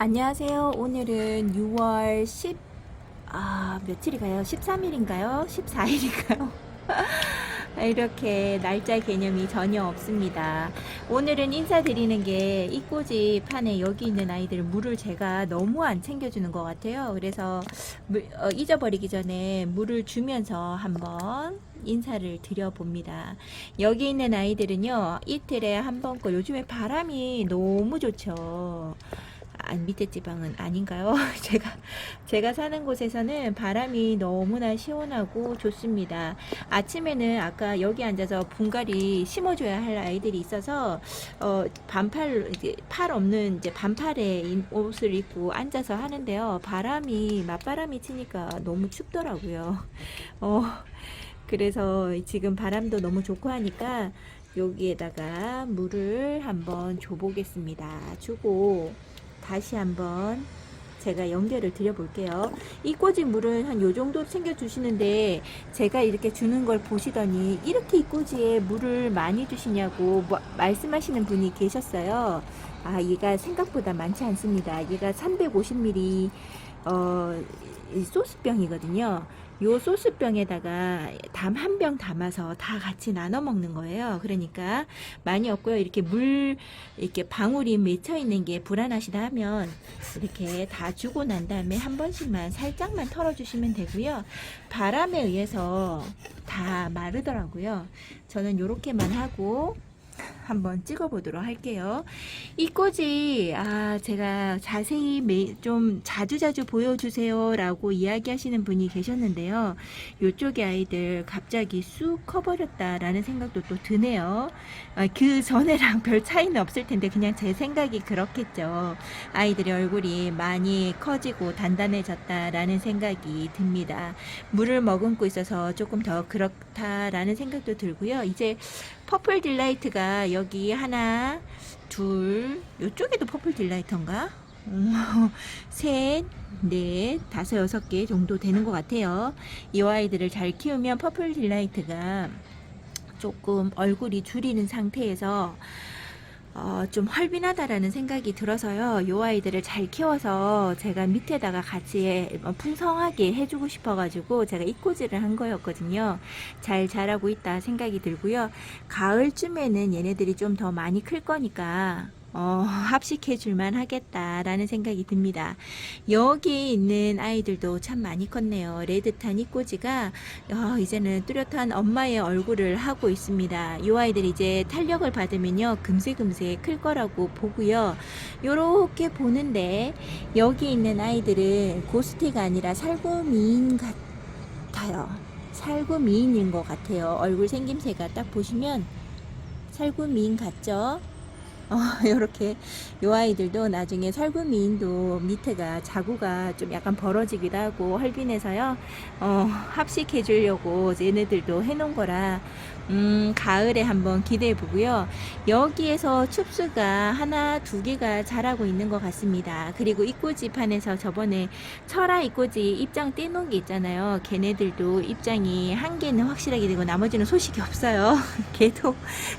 안녕하세요. 오늘은 6월 며칠인가요? 13일인가요? 14일인가요? 이렇게 날짜 개념이 전혀 없습니다. 오늘은 인사드리는 게 이꼬지 판에 여기 있는 아이들 물을 제가 너무 안 챙겨주는 것 같아요. 그래서 잊어버리기 전에 물을 주면서 한번 인사를 드려봅니다. 여기 있는 아이들은요, 이틀에 한 번 거 요즘에 바람이 너무 좋죠. 밑에 지방은 아닌가요? 제가 사는 곳에서는 바람이 너무나 시원하고 좋습니다. 아침에는 아까 여기 앉아서 분갈이 심어줘야 할 아이들이 있어서 반팔 이제 팔 없는 이제 반팔에 옷을 입고 앉아서 하는데요. 맞바람이 치니까 너무 춥더라고요. 그래서 지금 바람도 너무 좋고 하니까 여기에다가 물을 한번 줘보겠습니다. 주고 다시 한번 제가 연결을 드려 볼게요. 이 꼬지 물은 한 요 정도 챙겨 주시는데 제가 이렇게 주는 걸 보시더니 이렇게 이 꼬지에 물을 많이 주시냐고 말씀하시는 분이 계셨어요. 얘가 생각보다 많지 않습니다. 얘가 350ml 소스병이거든요. 요 소스병에다가 담 한 병 담아서 다 같이 나눠 먹는 거예요. 그러니까 많이 없고요. 이렇게 이렇게 방울이 맺혀 있는 게 불안하시다 하면 이렇게 다 주고 난 다음에 한 번씩만 살짝만 털어 주시면 되고요. 바람에 의해서 다 마르더라고요. 저는 요렇게만 하고 한번 찍어 보도록 할게요. 이 꼬지 제가 자세히 좀 자주자주 보여주세요 라고 이야기하시는 분이 계셨는데요. 요쪽에 아이들 갑자기 쑥 커버렸다 라는 생각도 또 드네요. 그 전에랑 별 차이는 없을 텐데 그냥 제 생각이 그렇겠죠. 아이들의 얼굴이 많이 커지고 단단해졌다 라는 생각이 듭니다. 물을 머금고 있어서 조금 더 그렇다라는 생각도 들고요. 이제 퍼플 딜라이트가 여기 하나, 둘, 요쪽에도 퍼플 딜라이터인가? 셋, 넷, 다섯, 여섯 개 정도 되는 것 같아요. 이 아이들을 잘 키우면 퍼플 딜라이트가 조금 얼굴이 줄이는 상태에서 좀 헐빈하다라는 생각이 들어서요. 요 아이들을 잘 키워서 제가 밑에다가 같이 풍성하게 해주고 싶어가지고 제가 이꼬지를 한 거였거든요. 잘 자라고 있다 생각이 들고요. 가을쯤에는 얘네들이 좀 더 많이 클 거니까 합식해 줄만 하겠다라는 생각이 듭니다. 여기 있는 아이들도 참 많이 컸네요. 레드탄 이꼬지가 이제는 뚜렷한 엄마의 얼굴을 하고 있습니다. 이 아이들이 이제 탄력을 받으면요 금세금세 클 거라고 보고요. 요렇게 보는데 여기 있는 아이들은 고스티가 아니라 살구미인 같아요. 살구미인인 것 같아요. 얼굴 생김새가 딱 보시면 살구미인 같죠? 요렇게 요 아이들도 나중에 살구미인도 밑에가 자구가 좀 약간 벌어지기도 하고 헐빈해서요. 합식해 주려고 얘네들도 해놓은 거라 가을에 한번 기대해 보고요. 여기에서 춥수가 하나 두 개가 자라고 있는 것 같습니다. 그리고 이꼬지 판에서 저번에 철아 이꼬지 입장 떼놓은 게 있잖아요. 걔네들도 입장이 한 개는 확실하게 되고 나머지는 소식이 없어요. 걔도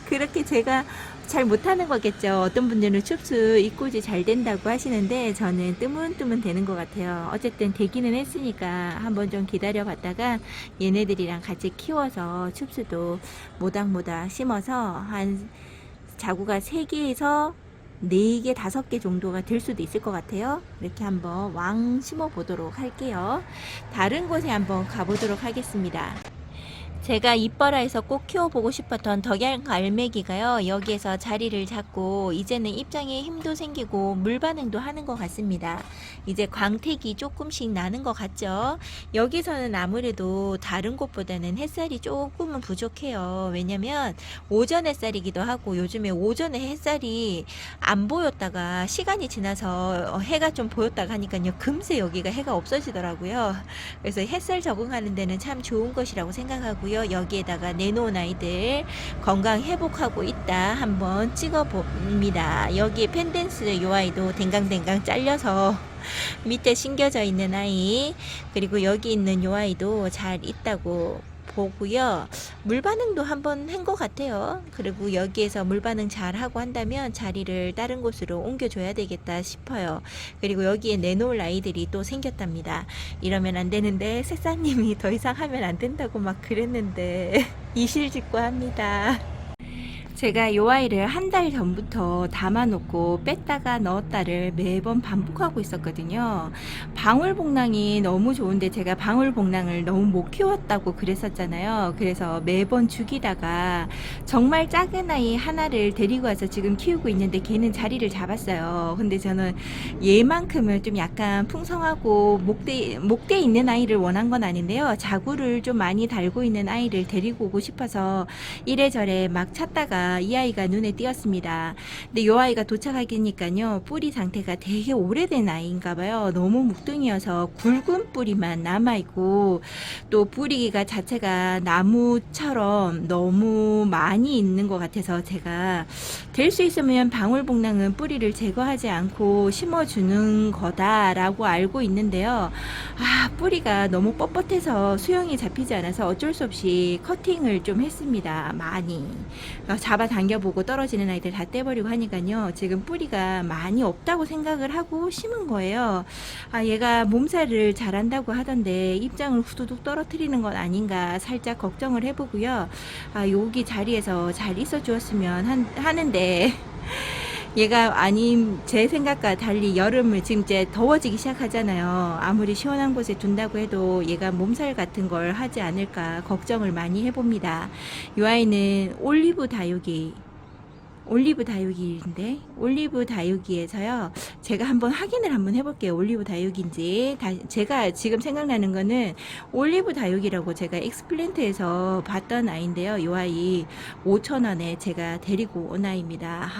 그렇게 제가 잘 못하는 거겠죠. 어떤 분들은 춥수 이꼬지 잘 된다고 하시는데 저는 뜨문뜨문 되는 것 같아요. 어쨌든 되기는 했으니까 한번 좀 기다려 봤다가 얘네들이랑 같이 키워서 춥수도 모닥모닥 심어서 한 자구가 3개에서 4개, 5개 정도가 될 수도 있을 것 같아요. 이렇게 한번 왕 심어 보도록 할게요. 다른 곳에 한번 가보도록 하겠습니다. 제가 이뻐라에서 꼭 키워보고 싶었던 덕양갈매기가요. 여기에서 자리를 잡고 이제는 입장에 힘도 생기고 물 반응도 하는 것 같습니다. 이제 광택이 조금씩 나는 것 같죠. 여기서는 아무래도 다른 곳보다는 햇살이 조금은 부족해요. 왜냐면 오전 햇살이기도 하고 요즘에 오전에 햇살이 안 보였다가 시간이 지나서 해가 좀 보였다가 하니까요. 금세 여기가 해가 없어지더라고요. 그래서 햇살 적응하는 데는 참 좋은 것이라고 생각하고요. 여기에다가 내놓은 아이들 건강 회복하고 있다 한번 찍어 봅니다. 여기에 펜댄스 요 아이도 댕강댕강 잘려서 밑에 심겨져 있는 아이, 그리고 여기 있는 요 아이도 잘 있다고 보고요. 물 반응도 한번 한 것 같아요. 그리고 여기에서 물 반응 잘 하고 한다면 자리를 다른 곳으로 옮겨줘야 되겠다 싶어요. 그리고 여기에 내놓을 아이들이 또 생겼답니다. 이러면 안 되는데 색사님이 더 이상 하면 안 된다고 막 그랬는데 이실직고 합니다. 제가 요 아이를 한 달 전부터 담아놓고 뺐다가 넣었다를 매번 반복하고 있었거든요. 방울복랑이 너무 좋은데 제가 방울복랑을 너무 못 키웠다고 그랬었잖아요. 그래서 매번 죽이다가 정말 작은 아이 하나를 데리고 와서 지금 키우고 있는데 걔는 자리를 잡았어요. 근데 저는 얘만큼은 좀 약간 풍성하고 목대 있는 아이를 원한 건 아닌데요. 자구를 좀 많이 달고 있는 아이를 데리고 오고 싶어서 이래저래 막 찾다가 이 아이가 눈에 띄었습니다. 근데 이 아이가 도착하기니까요, 뿌리 상태가 되게 오래된 아이인가 봐요. 너무 묵둥이어서 굵은 뿌리만 남아있고, 또 뿌리가 자체가 나무처럼 너무 많이 있는 것 같아서 제가 될 수 있으면 방울복랑은 뿌리를 제거하지 않고 심어주는 거다라고 알고 있는데요. 뿌리가 너무 뻣뻣해서 수영이 잡히지 않아서 어쩔 수 없이 커팅을 좀 했습니다. 많이 잡아 당겨보고 떨어지는 아이들 다 떼버리고 하니까요, 지금 뿌리가 많이 없다고 생각을 하고 심은 거예요. 얘가 몸살을 잘한다고 하던데 입장을 후두둑 떨어뜨리는 건 아닌가 살짝 걱정을 해보고요. 여기 자리에서 잘 있어 주었으면 하는데 얘가 아님 제 생각과 달리 여름을 지금 이제 더워지기 시작하잖아요. 아무리 시원한 곳에 둔다고 해도 얘가 몸살 같은 걸 하지 않을까 걱정을 많이 해봅니다. 이 아이는 올리브 다육이에서요. 제가 한번 확인을 한번 해볼게요. 올리브 다육인지. 제가 지금 생각나는 거는 올리브 다육이라고 제가 엑스플랜트에서 봤던 아이인데요. 이 아이 5,000원에 제가 데리고 온 아이입니다.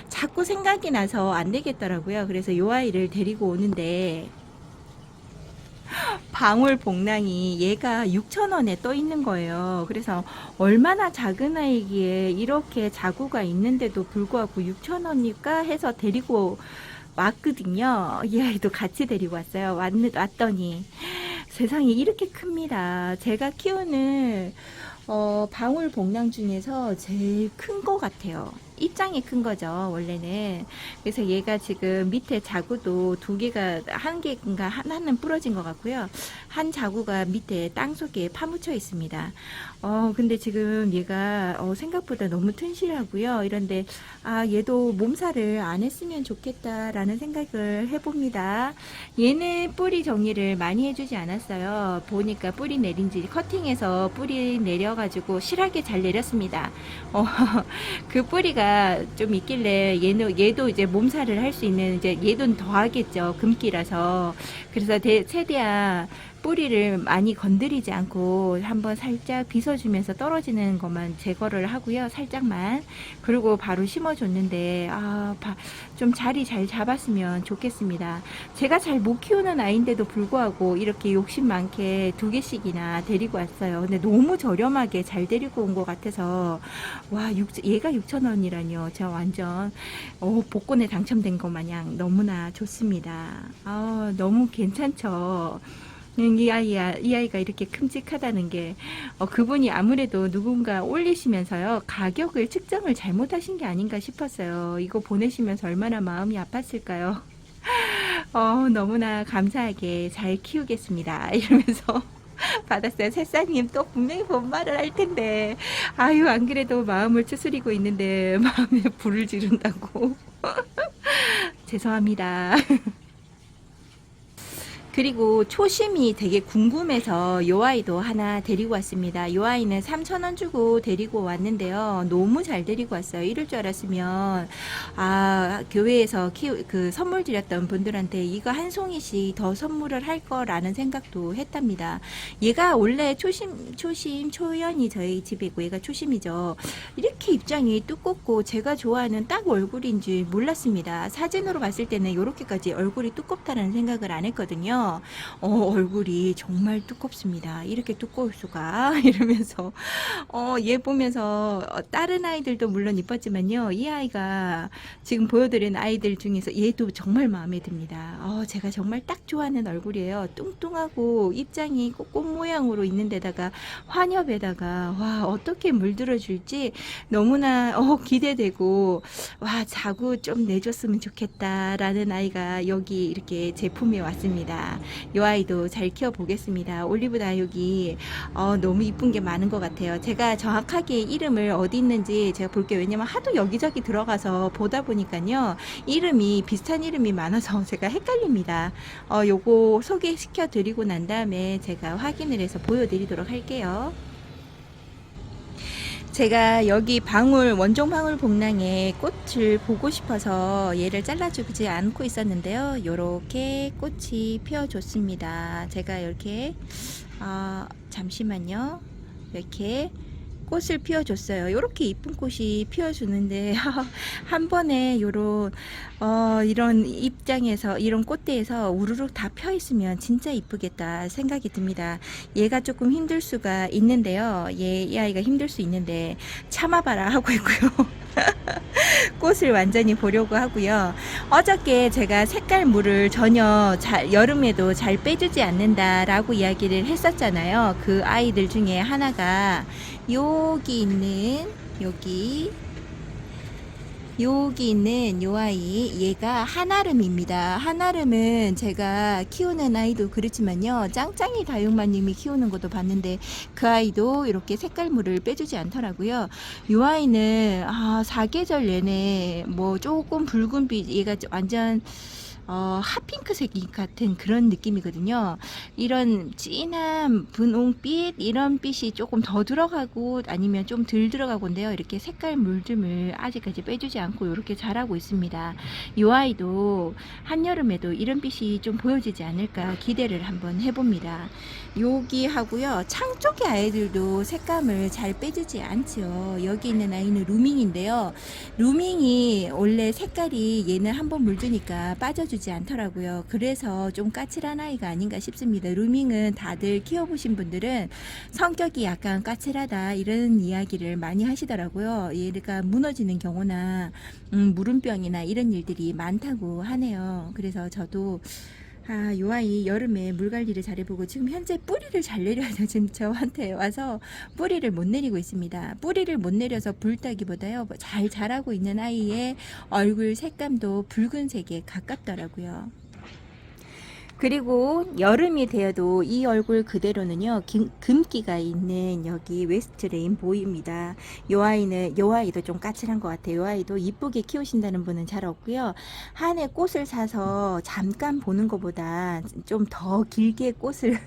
자꾸 생각이 나서 안 되겠더라고요. 그래서 이 아이를 데리고 오는데 방울복랑이 얘가 6,000원에 떠 있는 거예요. 그래서 얼마나 작은 아이기에 이렇게 자구가 있는데도 불구하고 6,000원일까 해서 데리고 왔거든요. 이 아이도 같이 데리고 왔어요. 왔더니 세상이 이렇게 큽니다. 제가 키우는 방울복랑 중에서 제일 큰 거 같아요. 입장이 큰 거죠, 원래는. 그래서 얘가 지금 밑에 자구도 두 개가, 한 개인가 하나는 부러진 것 같고요. 한 자구가 밑에 땅 속에 파묻혀 있습니다. 근데 지금 얘가 생각보다 너무 튼실하고요. 이런데 얘도 몸살을 안 했으면 좋겠다라는 생각을 해봅니다. 얘는 뿌리 정리를 많이 해주지 않았어요. 보니까 뿌리 내린지 커팅해서 뿌리 내려가지고 실하게 잘 내렸습니다. 그 뿌리가 좀 있길래 얘도 이제 몸살을 할 수 있는, 이제 얘도 더 하겠죠. 금기라서. 그래서 최대한 뿌리를 많이 건드리지 않고 한번 살짝 빗어주면서 떨어지는 것만 제거를 하고요. 살짝만. 그리고 바로 심어줬는데 좀 자리 잘 잡았으면 좋겠습니다. 제가 잘 못 키우는 아이인데도 불구하고 이렇게 욕심 많게 2개씩이나 데리고 왔어요. 근데 너무 저렴하게 잘 데리고 온 것 같아서 얘가 6,000원이라뇨. 제가 완전 복권에 당첨된 것 마냥 너무나 좋습니다. 너무 괜찮죠. 이 아이가 이렇게 큼직하다는 게, 그분이 아무래도 누군가 올리시면서요, 가격을 측정을 잘못하신 게 아닌가 싶었어요. 이거 보내시면서 얼마나 마음이 아팠을까요? 너무나 감사하게 잘 키우겠습니다. 이러면서 받았어요. 새싹님 또 분명히 본말을 할 텐데, 안 그래도 마음을 추스리고 있는데, 마음에 불을 지른다고. 죄송합니다. 그리고 초심이 되게 궁금해서 요 아이도 하나 데리고 왔습니다. 요 아이는 3,000원 주고 데리고 왔는데요. 너무 잘 데리고 왔어요. 이럴 줄 알았으면 교회에서 선물 드렸던 분들한테 이거 한 송이씩 더 선물을 할 거라는 생각도 했답니다. 얘가 원래 초연이 저희 집이고 얘가 초심이죠. 이렇게 입장이 두껍고 제가 좋아하는 딱 얼굴인 줄 몰랐습니다. 사진으로 봤을 때는 이렇게까지 얼굴이 두껍다는 생각을 안 했거든요. 보니까요, 얼굴이 정말 두껍습니다. 이렇게 두꺼울 수가 이러면서 얘 보면서 다른 아이들도 물론 이뻤지만요, 이 아이가 지금 보여드린 아이들 중에서 얘도 정말 마음에 듭니다. 제가 정말 딱 좋아하는 얼굴이에요. 뚱뚱하고 입장이 꽃 모양으로 있는 데다가 환엽에다가 와, 어떻게 물들어 줄지 너무나 기대되고, 와, 자구 좀 내줬으면 좋겠다라는 아이가 여기 이렇게 제품에 왔습니다. 이 아이도 잘 키워보겠습니다. 올리브 다육이 너무 이쁜 게 많은 것 같아요. 제가 정확하게 이름을 어디 있는지 제가 볼게요. 왜냐면 하도 여기저기 들어가서 보다 보니까요, 이름이 비슷한 이름이 많아서 제가 헷갈립니다. 요거 소개시켜 드리고 난 다음에 제가 확인을 해서 보여드리도록 할게요. 제가 여기 방울, 원종 방울 복랑에 꽃을 보고 싶어서 얘를 잘라주지 않고 있었는데요, 요렇게 꽃이 피어줬습니다. 제가 이렇게 잠시만요, 이렇게 꽃을 피워줬어요. 이렇게 이쁜 꽃이 피워주는데 한 번에 요런 이런 입장에서, 이런 꽃대에서 우르륵 다 펴 있으면 진짜 이쁘겠다 생각이 듭니다. 얘가 조금 힘들 수가 있는데요, 이 아이가 힘들 수 있는데 참아봐라 하고 있고요. 꽃을 완전히 보려고 하고요. 어저께 제가 색깔 물을 전혀 여름에도 잘 빼주지 않는다라고 이야기를 했었잖아요. 그 아이들 중에 하나가 여기 있는 여기 있는 요 아이, 얘가 한아름입니다. 한아름은 제가 키우는 아이도 그렇지만요, 짱짱이 다육마님이 키우는 것도 봤는데 그 아이도 이렇게 색깔물을 빼주지 않더라고요. 요 아이는 사계절 내내 뭐 조금 붉은빛, 얘가 완전 핫핑크색 같은 그런 느낌이거든요. 이런 진한 분홍빛, 이런 빛이 조금 더 들어가고 아니면 좀 덜 들어가고인데요, 이렇게 색깔 물듦을 아직까지 빼주지 않고 이렇게 자라고 있습니다. 이 아이도 한여름에도 이런 빛이 좀 보여지지 않을까 기대를 한번 해봅니다. 여기 하고요, 창 쪽의 아이들도 색감을 잘 빼주지 않죠. 여기 있는 아이는 루밍인데요, 루밍이 원래 색깔이 얘는 한번 물드니까 빠져주지 않더라고요. 그래서 좀 까칠한 아이가 아닌가 싶습니다. 루밍은 다들 키워보신 분들은 성격이 약간 까칠하다 이런 이야기를 많이 하시더라고요. 얘가 무너지는 경우나 무름병이나 이런 일들이 많다고 하네요. 그래서 저도 요 아이 여름에 물 관리를 잘해보고, 지금 현재 뿌리를 잘 내려야 돼. 지금 저한테 와서 뿌리를 못 내리고 있습니다. 뿌리를 못 내려서 불따기보다요, 잘 자라고 있는 아이의 얼굴 색감도 붉은색에 가깝더라고요. 그리고 여름이 되어도 이 얼굴 그대로는요, 금기가 있는 여기 웨스트 레인보우입니다. 요 아이도 좀 까칠한 것 같아요. 요 아이도 이쁘게 키우신다는 분은 잘 없고요. 한 해 꽃을 사서 잠깐 보는 것보다 좀 더 길게 꽃을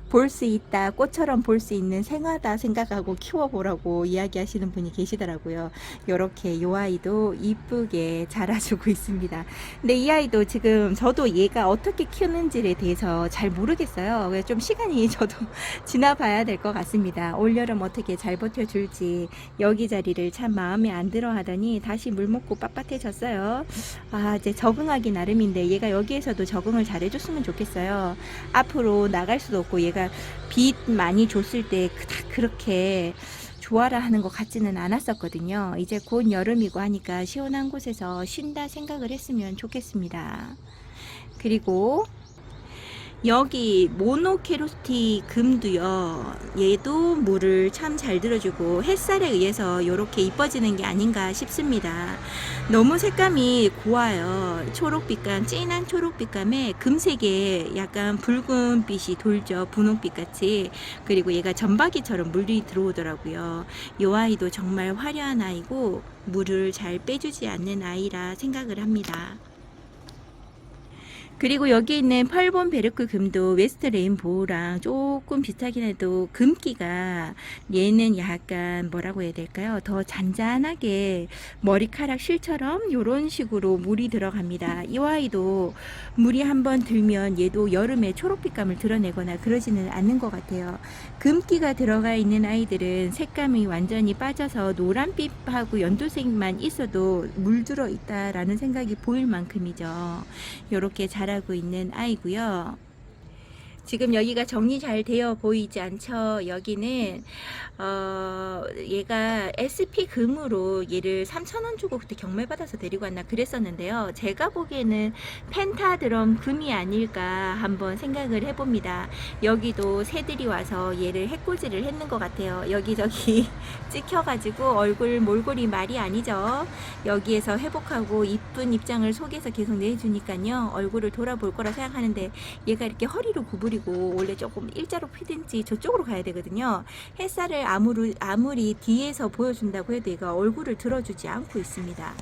볼 수 있다, 꽃처럼 볼 수 있는 생화다 생각하고 키워보라고 이야기하시는 분이 계시더라고요. 요렇게 요 아이도 이쁘게 자라주고 있습니다. 근데 이 아이도 지금 저도 얘가 어떻게 키우는지에 대해서 잘 모르겠어요. 그래서 좀 시간이 저도 지나봐야 될 것 같습니다. 올여름 어떻게 잘 버텨줄지. 여기 자리를 참 마음에 안 들어 하더니 다시 물 먹고 빳빳해졌어요. 이제 적응하기 나름인데 얘가 여기에서도 적응을 잘 해줬으면 좋겠어요. 앞으로 나갈 수도 없고, 얘가 빛 많이 줬을 때 그렇게 좋아라 하는 것 같지는 않았었거든요. 이제 곧 여름이고 하니까 시원한 곳에서 쉰다 생각을 했으면 좋겠습니다. 그리고 여기 모노케로티 금도요, 얘도 물을 참 잘 들어주고 햇살에 의해서 이렇게 이뻐지는 게 아닌가 싶습니다. 너무 색감이 고와요. 초록빛감, 진한 초록빛감에 금색에 약간 붉은빛이 돌죠. 분홍빛 같이. 그리고 얘가 점박이처럼 물이 들어오더라고요. 이 아이도 정말 화려한 아이고 물을 잘 빼주지 않는 아이라 생각을 합니다. 그리고 여기 있는 펄본 베르크 금도 웨스트 레인보우랑 조금 비슷하긴 해도 금기가, 얘는 약간 뭐라고 해야 될까요? 더 잔잔하게 머리카락 실처럼 이런 식으로 물이 들어갑니다. 이 아이도 물이 한번 들면 얘도 여름에 초록빛감을 드러내거나 그러지는 않는 것 같아요. 금기가 들어가 있는 아이들은 색감이 완전히 빠져서 노란빛하고 연두색만 있어도 물들어 있다라는 생각이 보일 만큼이죠. 이렇게 자라고 있는 아이고요. 지금 여기가 정리 잘 되어 보이지 않죠? 여기는 얘가 SP 금으로 얘를 3,000원 주고 그때 경매 받아서 데리고 왔나 그랬었는데요. 제가 보기에는 펜타드럼 금이 아닐까 한번 생각을 해봅니다. 여기도 새들이 와서 얘를 해코지를 했는 것 같아요. 여기저기 찍혀가지고 얼굴 몰골이 말이 아니죠. 여기에서 회복하고 이쁜 입장을 속에서 계속 내주니까요. 얼굴을 돌아볼 거라 생각하는데 얘가 이렇게 허리를 구부리고 원래 조금 일자로 피든지 저쪽으로 가야 되거든요. 햇살을 아무리 뒤에서 보여준다고 해도 얘가 얼굴을 들어주지 않고 있습니다.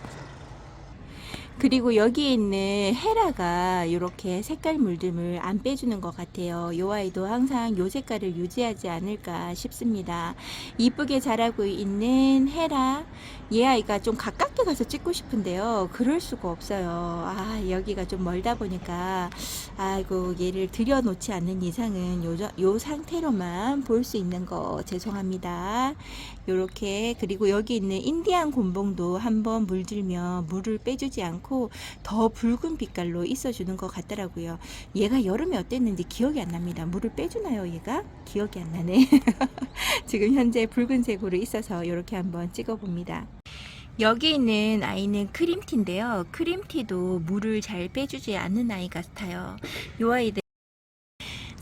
그리고 여기 있는 헤라가 이렇게 색깔 물듦을 안 빼주는 것 같아요. 이 아이도 항상 이 색깔을 유지하지 않을까 싶습니다. 이쁘게 자라고 있는 헤라, 얘 아이가 좀 가깝게 가서 찍고 싶은데요. 그럴 수가 없어요. 아, 여기가 좀 멀다 보니까 아이고 얘를 들여놓지 않는 이상은 요 상태로만 볼 수 있는 거 죄송합니다. 요렇게. 그리고 여기 있는 인디안 곤봉도 한번 물들면 물을 빼주지 않고 더 붉은 빛깔로 있어주는 것 같더라고요. 얘가 여름에 어땠는지 기억이 안 납니다. 물을 빼주나요 얘가? 기억이 안 나네. 지금 현재 붉은색으로 있어서 이렇게 한번 찍어봅니다. 여기 있는 아이는 크림티인데요. 크림티도 물을 잘 빼주지 않는 아이 같아요. 이 아이들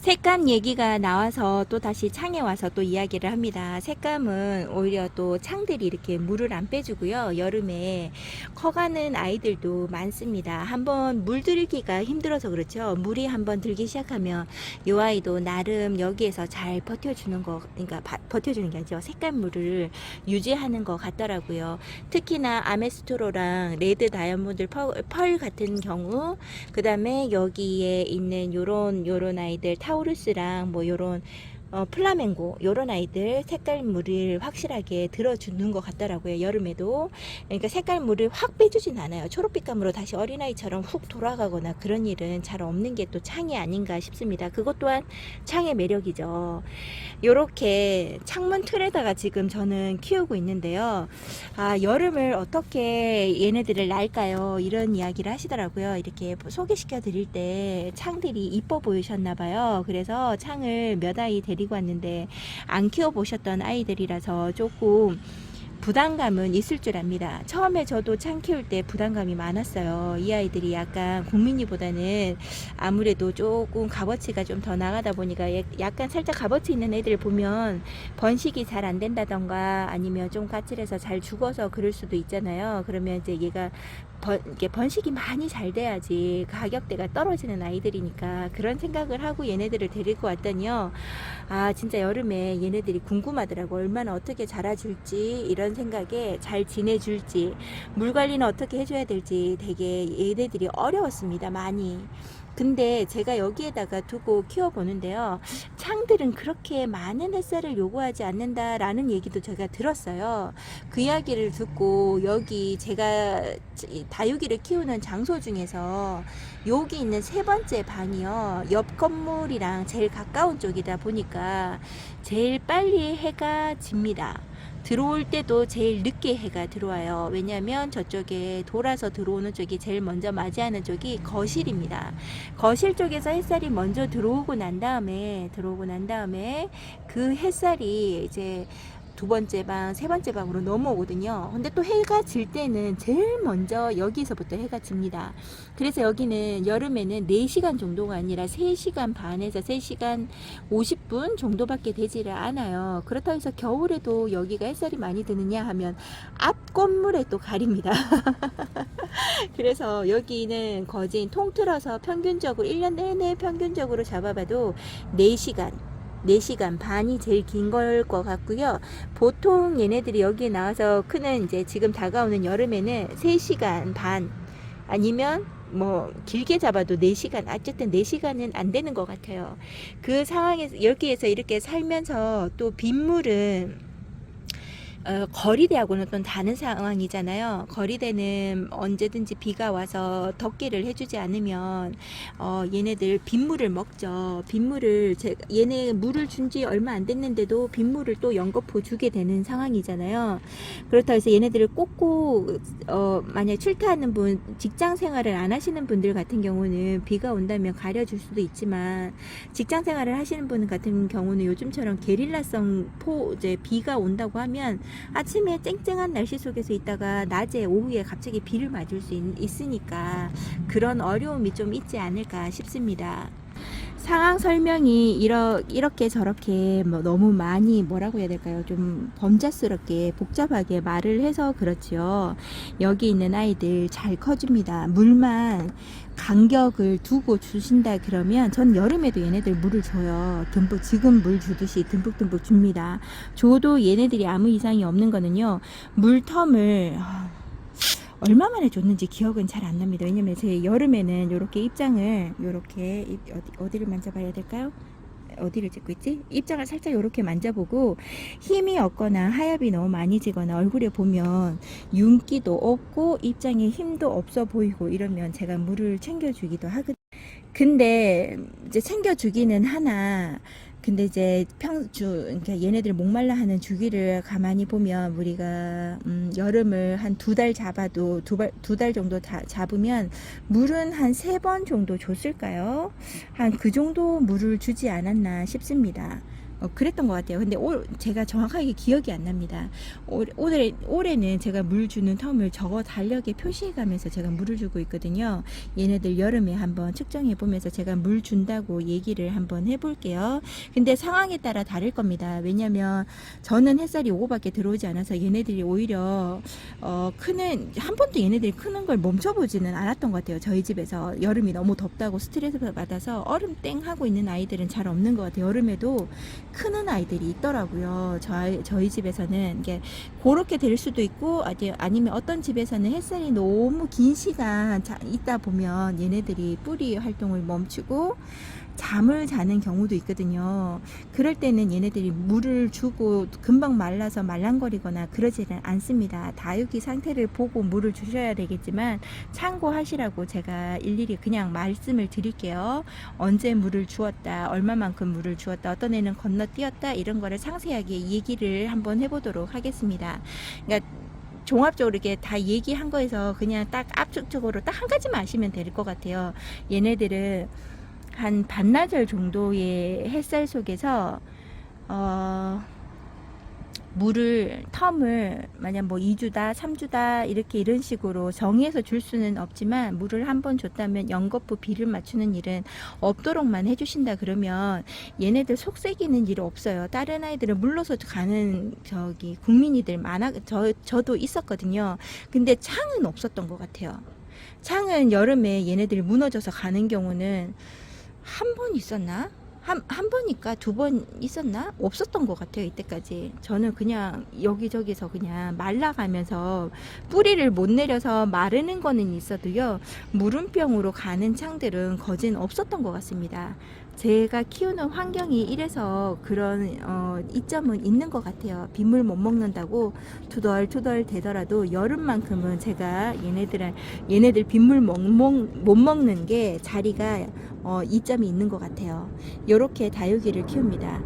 색감 얘기가 나와서 또 다시 창에 와서 또 이야기를 합니다. 색감은 오히려 또 창들이 이렇게 물을 안 빼주고요. 여름에 커가는 아이들도 많습니다. 한번 물 들기가 힘들어서 그렇죠. 물이 한번 들기 시작하면 이 아이도 나름 여기에서 잘 버텨주는 거, 그러니까 버텨주는 게 아니죠. 색감물을 유지하는 것 같더라고요. 특히나 아메스토로랑 레드 다이아몬드 펄 같은 경우, 그 다음에 여기에 있는 요런 아이들 타우루스랑 뭐 요런 플라멩고 요런 아이들 색깔물을 확실하게 들어주는 것 같더라고요. 여름에도. 그러니까 색깔물을 확 빼주진 않아요. 초록빛감으로 다시 어린아이처럼 훅 돌아가거나 그런 일은 잘 없는 게 또 창이 아닌가 싶습니다. 그것 또한 창의 매력이죠. 요렇게 창문 틀에다가 지금 저는 키우고 있는데요. 아, 여름을 어떻게 얘네들을 날까요? 이런 이야기를 하시더라고요. 이렇게 소개시켜 드릴 때 창들이 이뻐 보이셨나 봐요. 그래서 창을 몇 아이 데리고 왔는데 안 키워보셨던 아이들이라서 조금 부담감은 있을 줄 압니다. 처음에 저도 창 키울 때 부담감이 많았어요. 이 아이들이 약간 국민이보다는 아무래도 조금 값어치가 좀 더 나가다 보니까 약간 살짝 값어치 있는 애들 보면 번식이 잘 안 된다던가 아니면 좀 까칠해서 잘 죽어서 그럴 수도 있잖아요. 그러면 이제 얘가 이게 번식이 많이 잘 돼야지 가격대가 떨어지는 아이들이니까 그런 생각을 하고 얘네들을 데리고 왔더니요. 아, 진짜 여름에 얘네들이 궁금하더라고. 얼마나 어떻게 자라줄지, 이런 생각에 잘 지내줄지, 물 관리는 어떻게 해줘야 될지 되게 얘네들이 어려웠습니다. 많이. 근데 제가 여기에다가 두고 키워보는데요. 창들은 그렇게 많은 햇살을 요구하지 않는다라는 얘기도 제가 들었어요. 그 이야기를 듣고 여기 제가 다육이를 키우는 장소 중에서 여기 있는 세 번째 방이요. 옆 건물이랑 제일 가까운 쪽이다 보니까 제일 빨리 해가 집니다. 들어올 때도 제일 늦게 해가 들어와요. 왜냐하면 저쪽에 돌아서 들어오는 쪽이 제일 먼저 맞이하는 쪽이 거실입니다. 거실 쪽에서 햇살이 먼저 들어오고 난 다음에 그 햇살이 이제 두 번째 방, 세 번째 방으로 넘어오거든요. 근데 또 해가 질 때는 제일 먼저 여기서부터 해가 집니다. 그래서 여기는 여름에는 4시간 정도가 아니라 3시간 반에서 3시간 50분 정도밖에 되지를 않아요. 그렇다고 해서 겨울에도 여기가 햇살이 많이 드느냐 하면 앞 건물에 또 가립니다. 그래서 여기는 거진 통틀어서 평균적으로 1년 내내 평균적으로 잡아봐도 4시간 반이 제일 긴 걸 것 같고요. 보통 얘네들이 여기에 나와서 크는 이제 지금 다가오는 여름에는 3시간 반 아니면 뭐 길게 잡아도 4시간, 어쨌든 4시간은 안 되는 것 같아요. 그 상황에서 여기에서 이렇게 살면서 또 빗물은 거리대하고는 또 다른 상황이잖아요. 거리대는 언제든지 비가 와서 덮개를 해주지 않으면 얘네들 빗물을 먹죠. 얘네 물을 준 지 얼마 안 됐는데도 빗물을 또 연거푸 주게 되는 상황이잖아요. 그렇다고 해서 얘네들을 꼭꼭 만약 출타하는 분, 직장 생활을 안 하시는 분들 같은 경우는 비가 온다면 가려줄 수도 있지만, 직장 생활을 하시는 분 같은 경우는 요즘처럼 게릴라성 이제 비가 온다고 하면 아침에 쨍쨍한 날씨 속에서 있다가 낮에 오후에 갑자기 비를 맞을 수 있으니까 그런 어려움이 좀 있지 않을까 싶습니다. 상황 설명이 이렇게 저렇게 뭐 너무 많이 뭐라고 해야 될까요? 좀 번잡스럽게 복잡하게 말을 해서 그렇지요. 여기 있는 아이들 잘 커줍니다. 물만 간격을 두고 주신다 그러면 전 여름에도 얘네들 물을 줘요. 듬뿍 지금 물 주듯이 듬뿍듬뿍 줍니다. 줘도 얘네들이 아무 이상이 없는 거는요. 물텀을 얼마 만에 줬는지 기억은 잘 안 납니다. 왜냐면 제 여름에는 요렇게 입장을 요렇게 어디를 만져봐야 될까요? 어디를 찍고 있지? 입장을 살짝 요렇게 만져보고 힘이 없거나 하엽이 너무 많이 지거나 얼굴에 보면 윤기도 없고 입장에 힘도 없어 보이고 이러면 제가 물을 챙겨주기도 하거든요. 근데 이제 챙겨주기는 하나, 근데 이제 그러니까 얘네들 목말라 하는 주기를 가만히 보면 우리가 여름을 한 2달 잡아도 2달 정도 잡으면 물은 한 3번 정도 줬을까요? 한 그 정도 물을 주지 않았나 싶습니다. 그랬던 것 같아요. 근데 제가 정확하게 기억이 안 납니다. 올해는 제가 물 주는 텀을 저거 달력에 표시해 가면서 제가 물을 주고 있거든요. 얘네들 여름에 한번 측정해 보면서 제가 물 준다고 얘기를 한번 해볼게요. 근데 상황에 따라 다를 겁니다. 왜냐면 저는 햇살이 요거밖에 들어오지 않아서 얘네들이 오히려 한 번도 얘네들이 크는 걸 멈춰보지는 않았던 것 같아요. 저희 집에서 여름이 너무 덥다고 스트레스 받아서 얼음 땡 하고 있는 아이들은 잘 없는 것 같아요. 여름에도 크는 아이들이 있더라고요. 저희 집에서는 이게 그렇게 될 수도 있고, 아니면 어떤 집에서는 햇살이 너무 긴 시간 있다 보면 얘네들이 뿌리 활동을 멈추고 잠을 자는 경우도 있거든요. 그럴 때는 얘네들이 물을 주고 금방 말라서 말랑거리거나 그러지는 않습니다. 다육이 상태를 보고 물을 주셔야 되겠지만 참고하시라고 제가 일일이 그냥 말씀을 드릴게요. 언제 물을 주었다, 얼마만큼 물을 주었다, 어떤 애는 건너뛰었다, 이런 거를 상세하게 얘기를 한번 해보도록 하겠습니다. 그러니까 종합적으로 이렇게 다 얘기한 거에서 그냥 딱 압축적으로 딱 한 가지만 아시면 될 것 같아요. 얘네들은 한 반나절 정도의 햇살 속에서 텀을 만약 뭐 2주다 3주다 이런 식으로 정해서 줄 수는 없지만, 물을 한 번 줬다면 연거푸 비를 맞추는 일은 없도록만 해주신다 그러면 얘네들 속색이는 일이 없어요. 다른 아이들은 물러서 가는 국민이들 저도 있었거든요. 근데 창은 없었던 것 같아요. 창은 여름에 얘네들이 무너져서 가는 경우는 한 번 있었나? 한 번일까? 2번 있었나? 없었던 것 같아요, 이때까지. 저는 그냥 여기저기서 그냥 말라가면서 뿌리를 못 내려서 마르는 거는 있어도요, 물음병으로 가는 창들은 거진 없었던 것 같습니다. 제가 키우는 환경이 이래서 그런 이점은 있는 것 같아요. 빗물 못 먹는다고 투덜투덜 되더라도 여름만큼은 제가 얘네들 빗물 못 먹는 게 자리가 이점이 있는 것 같아요. 요렇게 다육이를 키웁니다.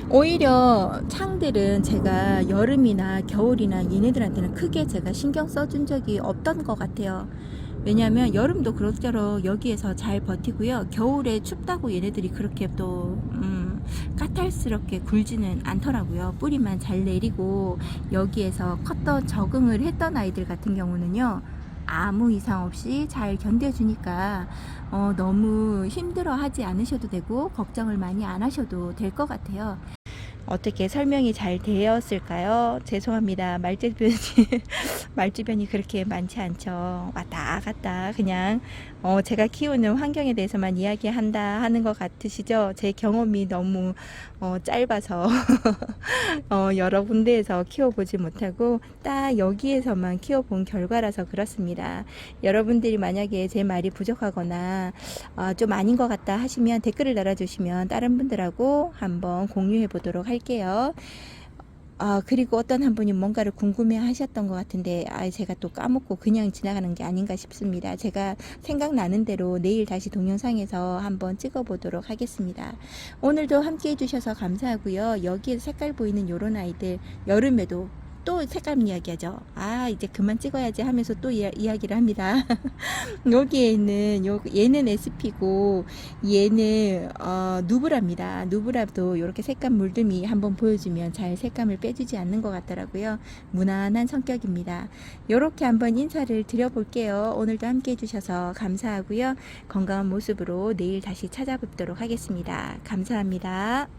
오히려 창들은 제가 여름이나 겨울이나 얘네들한테는 크게 제가 신경 써준 적이 없던 것 같아요. 왜냐하면 여름도 그럭저럭 여기에서 잘 버티고요. 겨울에 춥다고 얘네들이 그렇게 또 까탈스럽게 굴지는 않더라고요. 뿌리만 잘 내리고 여기에서 적응을 했던 아이들 같은 경우는요, 아무 이상 없이 잘 견뎌주니까 너무 힘들어 하지 않으셔도 되고 걱정을 많이 안 하셔도 될 것 같아요. 어떻게 설명이 잘 되었을까요? 죄송합니다. 말주변이 그렇게 많지 않죠. 왔다 갔다 그냥 제가 키우는 환경에 대해서만 이야기한다 하는 것 같으시죠? 제 경험이 너무 짧아서 여러 군데에서 키워보지 못하고 딱 여기에서만 키워본 결과라서 그렇습니다. 여러분들이 만약에 제 말이 부족하거나 좀 아닌 것 같다 하시면 댓글을 달아주시면 다른 분들하고 한번 공유해 보도록 할게요. 그리고 어떤 한 분이 뭔가를 궁금해 하셨던 것 같은데, 제가 또 까먹고 그냥 지나가는 게 아닌가 싶습니다. 제가 생각나는 대로 내일 다시 동영상에서 한번 찍어보도록 하겠습니다. 오늘도 함께 해주셔서 감사하고요. 여기에 색깔 보이는 요런 아이들, 여름에도 또 색감 이야기하죠. 이제 그만 찍어야지 하면서 또 이야기를 합니다. 여기에 있는 얘는 SP고 얘는 누브라입니다. 누브라도 이렇게 색감 물듬이 한번 보여주면 잘 색감을 빼주지 않는 것 같더라고요. 무난한 성격입니다. 이렇게 한번 인사를 드려볼게요. 오늘도 함께 해주셔서 감사하고요. 건강한 모습으로 내일 다시 찾아뵙도록 하겠습니다. 감사합니다.